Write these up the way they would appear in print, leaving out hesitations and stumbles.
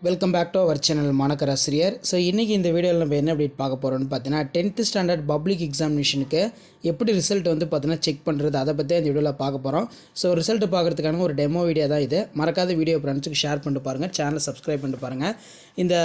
Welcome back to our channel Manakkar Asiriyar. So இன்றைக்கி இந்த வீடியோவில் நம்ம என்ன அப்டேட் பார்க்க போகிறோம்னு பார்த்தீங்கன்னா 10th ஸ்டாண்டர்ட் பப்ளிக் எக்ஸாமினேஷனுக்கு எப்படி ரிசல்ட் வந்து பார்த்தீங்கன்னா செக் பண்ணுறது அதை பற்றி இந்த வீடியோவில் பார்க்க போகிறோம். ஸோ ரிசல்ட் பார்க்குறதுக்கான ஒரு டெமோ வீடியோ தான் இது. மறக்காத வீடியோ ஃப்ரெண்ட்ஸுக்கு ஷேர் பண்ணிட்டு பாருங்கள், சேனலை சப்ஸ்கிரைப் பண்ணிட்டு பாருங்கள். இந்த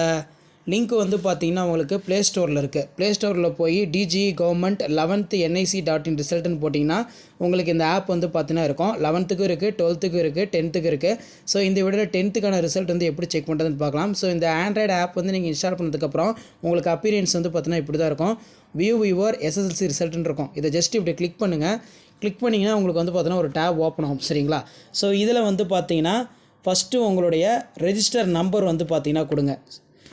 லிங்க் வந்து பார்த்தீங்கன்னா உங்களுக்கு ப்ளே ஸ்டோரில் இருக்குது. ப்ளே ஸ்டோரில் போய் டிஜி கவர்மெண்ட் 11th nic.in ரிசல்ட்டுன்னு போட்டிங்கன்னா உங்களுக்கு இந்த ஆப் வந்து பார்த்தீங்கன்னா இருக்கும். 11த்துக்கும் இருக்குது, 12த்துக்கும் இருக்குது, 10த்துக்கும் இருக்குது. ஸோ இந்த வீடியோவில் 10த்துக்கான ரிசல்ட் வந்து எப்படி செக் பண்ணுறதுன்னு பார்க்கலாம். ஸோ இந்த ஆண்ட்ராய்டு ஆப் வந்து நீங்கள் இன்ஸ்டால் பண்ணதுக்கப்புறம் உங்களுக்கு அப்பீரியன்ஸ் வந்து பார்த்தீங்கன்னா இப்படி தான் இருக்கும். வியூ யுவர் எஸ்எஸ்எல்சி ரிசல்ட்டுன்னு இருக்கும். இதை ஜஸ்ட் இப்படி கிளிக் பண்ணுங்கள். கிளிக் பண்ணிங்கன்னா உங்களுக்கு வந்து பார்த்தீங்கன்னா ஒரு டேப் ஓப்பன் ஆகும், சரிங்களா? ஸோ இதில் வந்து பார்த்தீங்கன்னா ஃபஸ்ட்டு உங்களுடைய ரெஜிஸ்டர் நம்பர் வந்து பார்த்தீங்கன்னா கொடுங்க.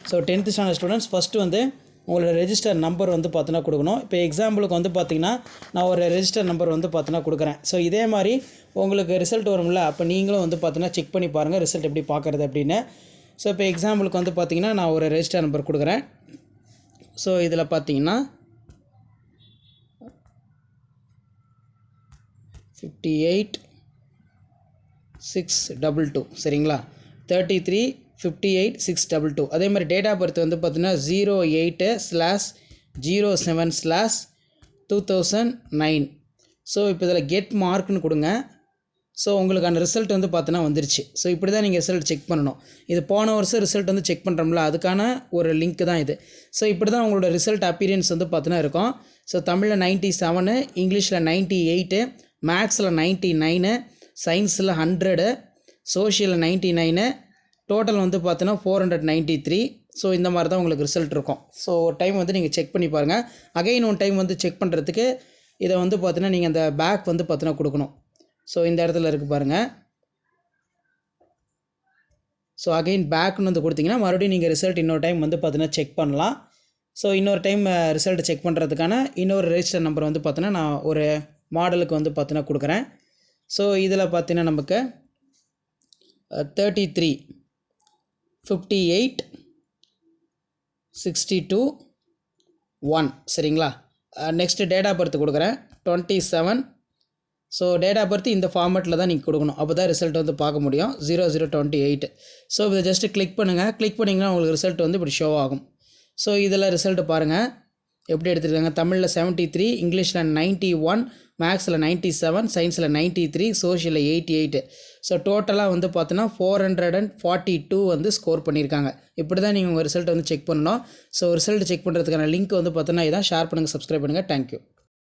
So 10th standard students first வந்து உங்களோட ரெஜிஸ்டர் நம்பர் வந்து பார்த்தீங்கன்னா கொடுக்கணும். இப்போ எக்ஸாம்பிளுக்கு வந்து பார்த்திங்கன்னா நான் ஒரு ரெஜிஸ்டர் நம்பர் வந்து பார்த்தீங்கன்னா கொடுக்குறேன். ஸோ இதே மாதிரி உங்களுக்கு ரிசல்ட் வரும்ல, அப்போ நீங்களும் வந்து பார்த்தீங்கன்னா செக் பண்ணி பாருங்கள் ரிசல்ட் எப்படி பார்க்குறது அப்படின்னு. ஸோ இப்போ எக்ஸாம்பிளுக்கு வந்து பார்த்திங்கன்னா நான் ஒரு ரெஜிஸ்டர் நம்பர் கொடுக்குறேன். ஸோ இதில் பார்த்தீங்கன்னா 58,622 சரிங்களா? 33,58,622. அதே மாதிரி டேட் ஆஃப் பர்த் வந்து பார்த்தீங்கன்னா 08/07/2009. ஸோ இப்போ இதில் கெட் மார்க்னு கொடுங்க. ஸோ உங்களுக்கான ரிசல்ட் வந்து பார்த்தீங்கன்னா வந்துருச்சு. ஸோ இப்படி தான் நீங்கள் ரிசல்ட் செக் பண்ணணும். இது போன வருஷம் ரிசல்ட் வந்து செக் பண்ணுறோம்ல, அதுக்கான ஒரு லிங்க் தான் இது. ஸோ இப்படி தான் உங்களோட ரிசல்ட் அப்பீரியன்ஸ் வந்து பார்த்தீங்கன்னா இருக்கும். ஸோ தமிழில் 97, இங்கிலீஷில் 98, மேக்ஸில் 99, சயின்ஸில் 100, சோஷியலில் 99, டோட்டல் வந்து பார்த்தீங்கன்னா 493. ஸோ இந்த மாதிரி தான் உங்களுக்கு ரிசல்ட் இருக்கும். ஸோ ஒரு டைம் வந்து நீங்கள் செக் பண்ணி பாருங்கள். அகைன் ஒன் டைம் வந்து செக் பண்ணுறதுக்கு இதை வந்து பார்த்தீங்கன்னா நீங்கள் அந்த பேக் வந்து பார்த்தீங்கன்னா கொடுக்கணும். ஸோ இந்த இடத்துல இருக்குது பாருங்கள். ஸோ அகைன் பேக்னு வந்து கொடுத்தீங்கன்னா மறுபடியும் நீங்கள் ரிசல்ட் இன்னொரு டைம் வந்து பார்த்தீங்கன்னா செக் பண்ணலாம். ஸோ இன்னொரு டைம் ரிசல்ட் செக் பண்ணுறதுக்கான இன்னொரு ரெஜிஸ்டர் நம்பர் வந்து பார்த்தீங்கன்னா நான் ஒரு மாடலுக்கு வந்து பார்த்தீங்கன்னா கொடுக்குறேன். ஸோ இதில் பார்த்தீங்கன்னா நமக்கு 33,58,62,1 சரிங்களா? நெக்ஸ்ட்டு டேட் ஆஃப் பர்த் கொடுக்குறேன் 27. ஸோ டேட் ஆஃப் பர்த் இந்த ஃபார்மேட்டில் தான் நீங்கள் கொடுக்கணும். அப்போ தான் ரிசல்ட் வந்து பார்க்க முடியும். 0028. ஸோ இதை ஜஸ்ட்டு கிளிக் பண்ணுங்கள். கிளிக் பண்ணிங்கன்னா உங்களுக்கு ரிசல்ட் வந்து இப்படி ஷோ ஆகும். ஸோ இதில் ரிசல்ட்டு பாருங்கள் எப்படி எடுத்துருக்காங்க. தமிழில் 73, இங்கிலீஷில் 91, மேக்ஸில் 97, சயின்ஸில் 93, சோஷியலில் 88. ஸோ டோட்டலாக வந்து பார்த்தீங்கன்னா 442 வந்து ஸ்கோர் பண்ணியிருக்காங்க. இப்படி தான் நீங்கள் உங்கள் ரிசல்ட் வந்து செக் பண்ணணும். ஸோ ரிசல்ட் செக் பண்ணுறதுக்கான லிங்க் வந்து பார்த்தீங்கன்னா இதான். ஷேர் பண்ணுங்கள், சப்ஸ்கிரைப் பண்ணுங்கள். தேங்க்யூ.